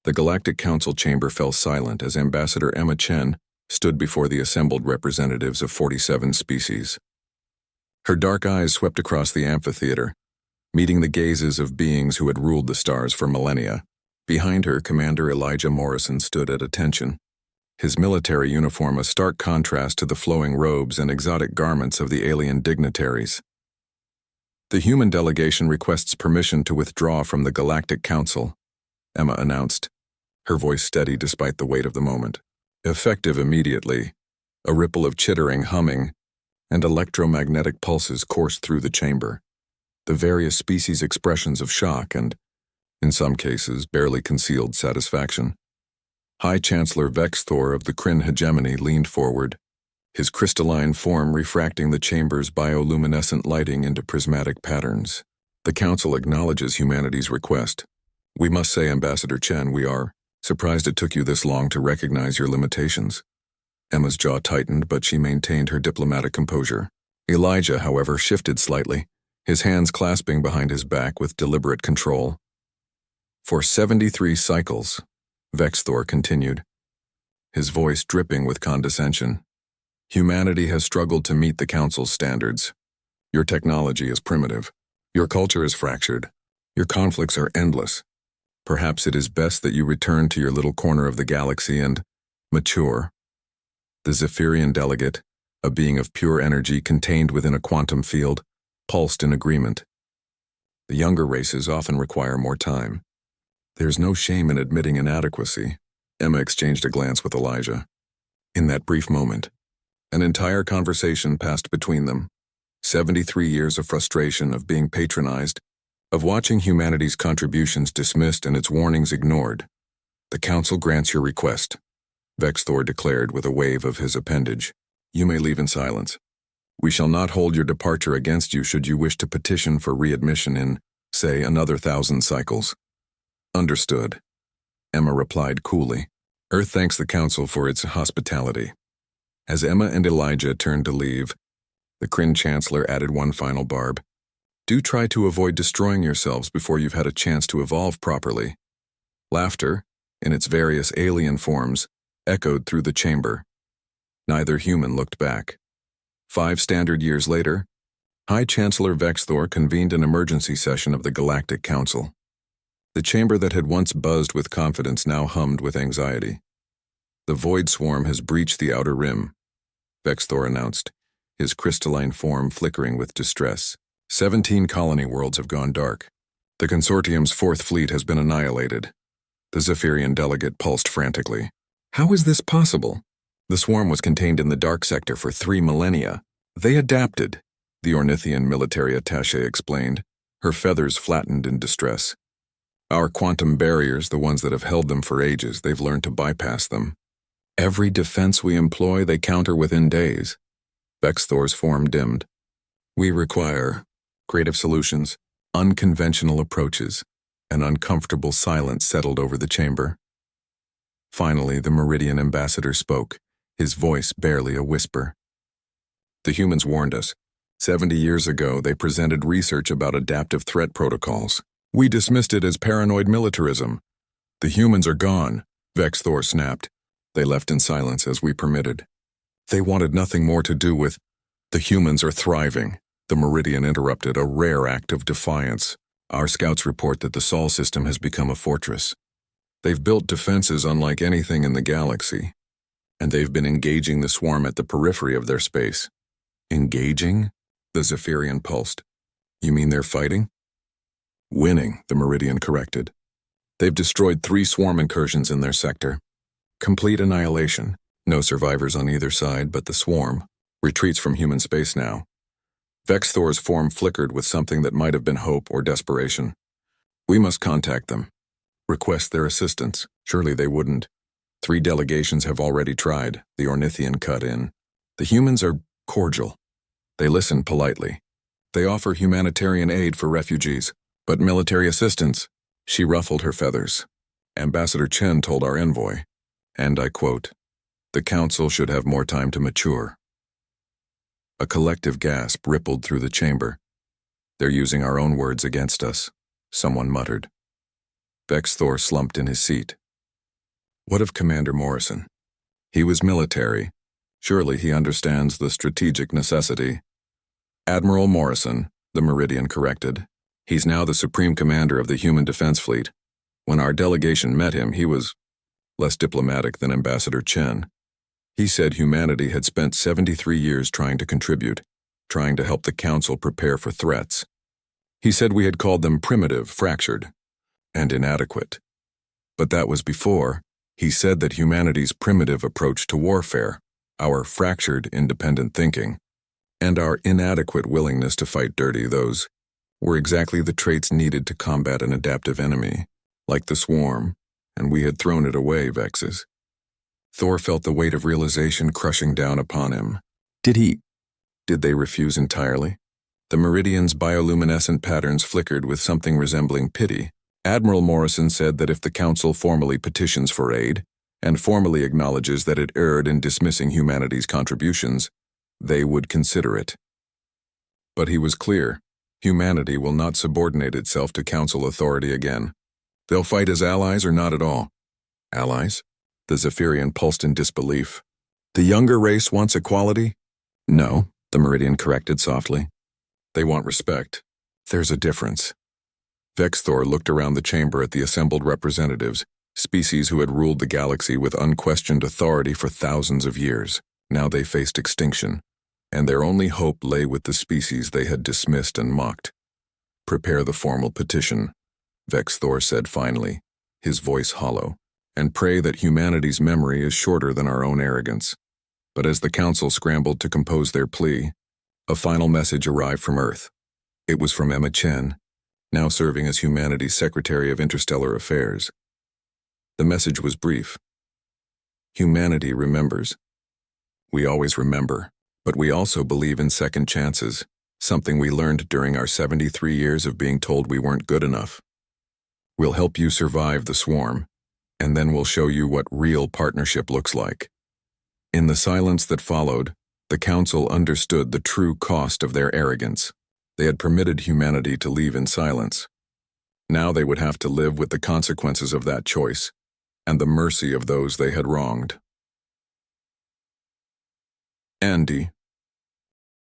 The Galactic Council chamber fell silent as Ambassador Emma Chen stood before the assembled representatives of 47 species. Her dark eyes swept across the amphitheater, meeting the gazes of beings who had ruled the stars for millennia. Behind her, Commander Elijah Morrison stood at attention, his military uniform a stark contrast to the flowing robes and exotic garments of the alien dignitaries. "The human delegation requests permission to withdraw from the Galactic Council," Emma announced, her voice steady despite the weight of the moment. Effective immediately, a ripple of chittering humming and electromagnetic pulses coursed through the chamber, the various species' expressions of shock and, in some cases, barely concealed satisfaction. High Chancellor Vexthor of the Kryn hegemony leaned forward, his crystalline form refracting the chamber's bioluminescent lighting into prismatic patterns. "The Council acknowledges humanity's request. We must say, Ambassador Chen, we are surprised it took you this long to recognize your limitations." Emma's jaw tightened, but she maintained her diplomatic composure. Elijah, however, shifted slightly, his hands clasping behind his back with deliberate control. "For 73 cycles," Vexthor continued, his voice dripping with condescension, "humanity has struggled to meet the Council's standards. Your technology is primitive. Your culture is fractured. Your conflicts are endless. Perhaps it is best that you return to your little corner of the galaxy and mature." The Zephyrian delegate, a being of pure energy contained within a quantum field, pulsed in agreement. "The younger races often require more time. There's no shame in admitting inadequacy." Emma exchanged a glance with Elijah. In that brief moment, an entire conversation passed between them. 73 years of frustration, of being patronized, of watching humanity's contributions dismissed and its warnings ignored. "The Council grants your request," Vexthor declared with a wave of his appendage. "You may leave in silence. We shall not hold your departure against you should you wish to petition for readmission in, say, another 1,000 cycles." "Understood," Emma replied coolly. "Earth thanks the Council for its hospitality." As Emma and Elijah turned to leave, the Kryn Chancellor added one final barb. "Do try to avoid destroying yourselves before you've had a chance to evolve properly." Laughter, in its various alien forms, echoed through the chamber. Neither human looked back. 5 standard years later, High Chancellor Vexthor convened an emergency session of the Galactic Council. The chamber that had once buzzed with confidence now hummed with anxiety. "The Void Swarm has breached the outer rim," Vexthor announced, his crystalline form flickering with distress. 17 colony worlds have gone dark. The Consortium's 4th fleet has been annihilated. The Zephyrian delegate pulsed frantically. "How is this possible? The swarm was contained in the dark sector for 3 millennia. They adapted," the Ornithian military attaché explained, her feathers flattened in distress. "Our quantum barriers, the ones that have held them for ages, they've learned to bypass them. Every defense we employ, they counter within days." Vexthor's form dimmed. "We require creative solutions, unconventional approaches." An uncomfortable silence settled over the chamber. Finally, the Meridian ambassador spoke, his voice barely a whisper. "The humans warned us. 70 years ago, they presented research about adaptive threat protocols. We dismissed it as paranoid militarism. The humans are gone," Vexthor snapped. They left in silence as we permitted. "They wanted nothing more to do with—" "The humans are thriving," the Meridian interrupted, a rare act of defiance. "Our scouts report that the Sol system has become a fortress. They've built defenses unlike anything in the galaxy, and they've been engaging the swarm at the periphery of their space." "Engaging?" the Zephyrian pulsed. "You mean they're fighting?" "Winning," the Meridian corrected. "They've destroyed 3 swarm incursions in their sector. Complete annihilation. No survivors on either side, but the swarm retreats from human space now." Vexthor's form flickered with something that might have been hope or desperation. "We must contact them. Request their assistance." "Surely they wouldn't. 3 delegations have already tried," the Ornithian cut in. "The humans are cordial. They listen politely. They offer humanitarian aid for refugees, but military assistance." She ruffled her feathers. "Ambassador Chen told our envoy, and I quote, 'The Council should have more time to mature.'" A collective gasp rippled through the chamber. "They're using our own words against us," someone muttered. Vexthor slumped in his seat, What of Commander Morrison? He was military. Surely he understands the strategic necessity. Admiral Morrison, the Meridian corrected. He's now the Supreme Commander of the Human Defense Fleet. When our delegation met him, he was less diplomatic than Ambassador Chen. He said humanity had spent 73 years trying to contribute, trying to help the Council prepare for threats. He said we had called them primitive, fractured, and inadequate. But that was before. He said that humanity's primitive approach to warfare, our fractured independent thinking, and our inadequate willingness to fight dirty, those were exactly the traits needed to combat an adaptive enemy, like the swarm, and we had thrown it away, Vexes. Thor felt the weight of realization crushing down upon him. Did they refuse entirely? The Meridian's bioluminescent patterns flickered with something resembling pity. Admiral Morrison said that if the Council formally petitions for aid, and formally acknowledges that it erred in dismissing humanity's contributions, they would consider it. But he was clear. Humanity will not subordinate itself to Council authority again. They'll fight as allies or not at all. Allies? The Zephyrian pulsed in disbelief. The younger race wants equality? No, the Meridian corrected softly. They want respect. There's a difference. Vexthor looked around the chamber at the assembled representatives, species who had ruled the galaxy with unquestioned authority for thousands of years. Now they faced extinction, and their only hope lay with the species they had dismissed and mocked. Prepare the formal petition, Vexthor said finally, his voice hollow, and pray that humanity's memory is shorter than our own arrogance. But as the Council scrambled to compose their plea, a final message arrived from Earth. It was from Emma Chen, now serving as humanity's Secretary of Interstellar Affairs. The message was brief. Humanity remembers. We always remember, but we also believe in second chances, something we learned during our 73 years of being told we weren't good enough. We'll help you survive the swarm, and then we'll show you what real partnership looks like. In the silence that followed, the Council understood the true cost of their arrogance. They had permitted humanity to leave in silence. Now they would have to live with the consequences of that choice, and the mercy of those they had wronged. Andy,